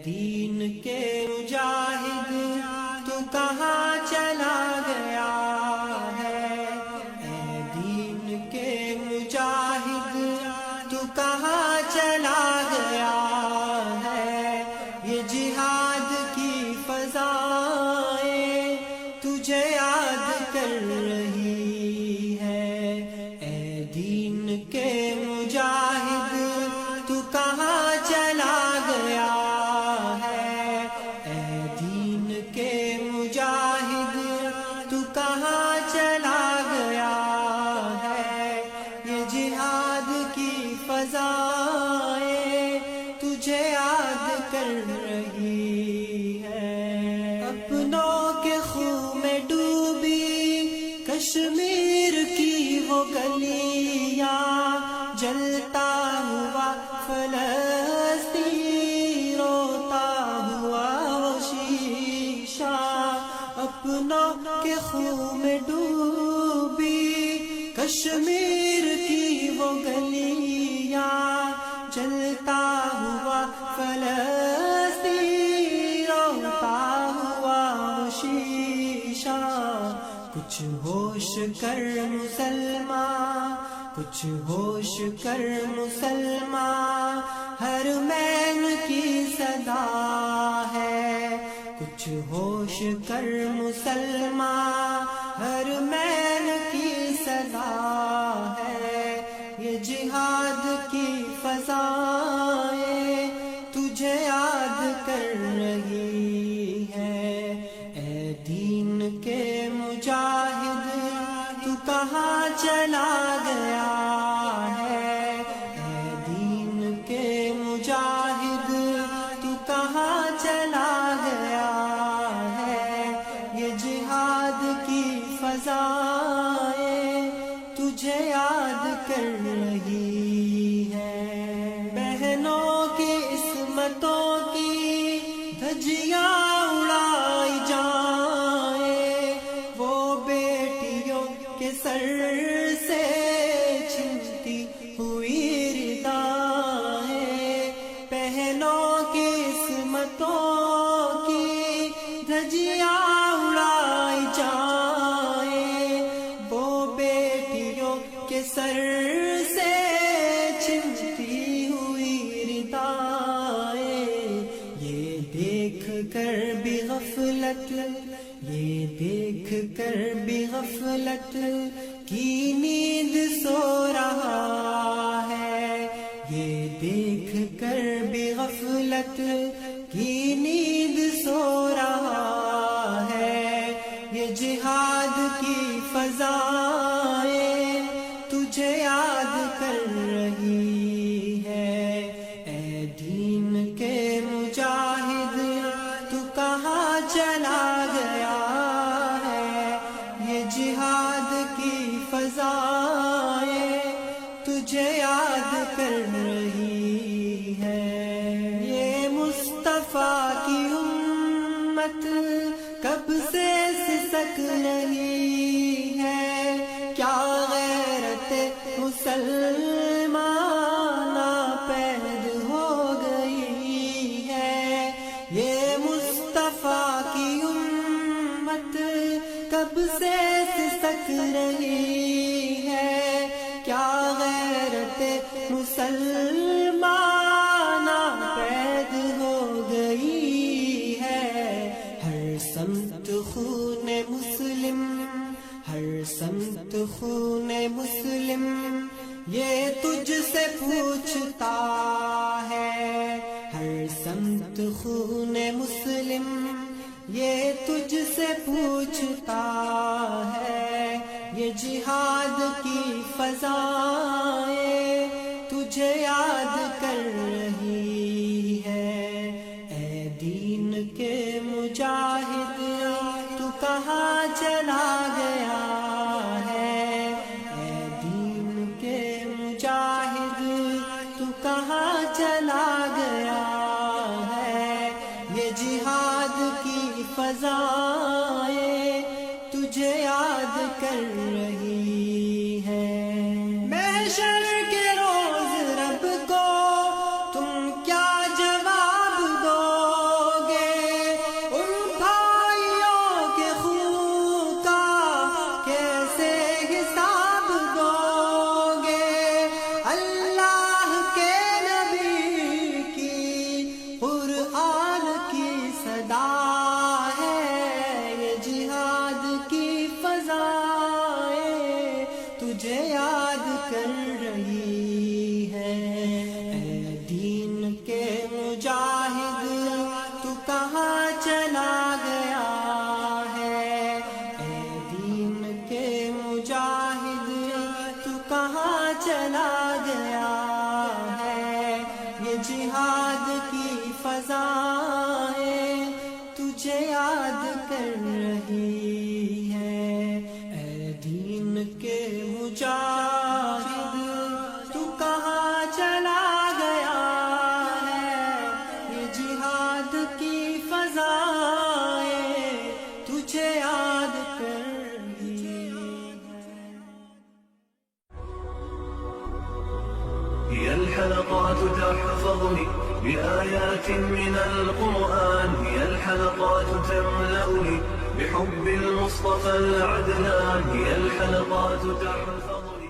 دین کے مجاہد تو کہاں چلا گیا ہے، اے دین کے مجاہد تو کہاں چلا گیا ہے، یہ جہاد کی فضائیں تجھے یاد کر رہی ہے، اے دین کے مجاہد تو کہاں چلا گیا ہے، اے دین کے مجاہد تو کہاں چلا گیا ہے، یہ جہاد کی فضائیں تجھے یاد کر رہی ہے، اپنوں کے خون میں ڈوبی کشمیر کی وہ گلیاں، جلتا ہوا فلسطین، روتا ہوا وہ شیشہ، اپنوں کے خون میں ڈوبی کشمیر کی وہ گلیاں، جلتا ہوا فلسطین، روتا ہوا وہ شیشہ، کچھ ہوش کر مسلمان، کچھ ہوش کر مسلمان، حرمین کی صدا ہے، کچھ ہوش کر مسلمان، حرمین کی صدا ہے، یہ جہاد کی فضائیں تجھے یاد کر رہی ہے، اے دین کے مجاہد تو کہاں چلا گیا ہے، اے دین کے مجاہد تو کہاں چلا گیا ہے، یہ جہاد کی فضائیں تجھے یاد کر رہی ہے، بہنوں کی عصمتوں کی دھجیاں اڑائی جائیں، وہ بیٹیوں کے سر سے چھنتی ہوئی ردائیں، بہنوں کی عصمتوں کی دھجیاں اڑائی جائیں، وہ بیٹیوں کے سر سے چھنتی ہوئی ردائیں، یہ دیکھ کر بھی غفلت، یہ دیکھ کر بھی غفلت کی نیند سو رہا ہے، یہ دیکھ کر بھی غفلت کی نیند سو رہا ہے، یہ جہاد کی فضائیں تجھے یاد کر رہی ہے، اے دین کے مجاہد تو کہاں چلا گیا ہے، یہ جہاد کی فضائیں تجھے یاد کر رہی ہے، یہ مصطفیٰ کی امت کب سے سسک رہی ہے، کیا غیرت مسلمان پید ہو گئی ہے، یہ مصطفیٰ کی امت کب سے سسک رہی ہے، کیا غیرت مسلمان پید ہو گئی ہے، ہر سمت خون مسلم، ہر سمت خون مسلم، یہ تجھ سے پوچھتا ہے، ہر سمت خون مسلم، یہ تجھ سے پوچھتا ہے، یہ جہاد کی فضائیں تجھے یاد کر رہی ہے، اے دین کے مجاہد تو کہاں چلا گیا ہے، اے دین کے مجاہد تو کہاں چلا گیا ہے، یہ جہاد کی فضائیں تجھے یاد کر رہی ہے، محشر کے روز رب کو تم کیا جواب دو فضائیں تجھے یاد کر رہی ہیں، اے دین کے مجاہد تو کہاں چلا گیا ہے، یہ جہاد کی فضائیں تجھے یاد کر رہی ہیں۔ هي الحلقات تحفظني بآيات من القرآن، هي الحلقات تملأني بحب المصطفى العدنان، هي الحلقات تحفظني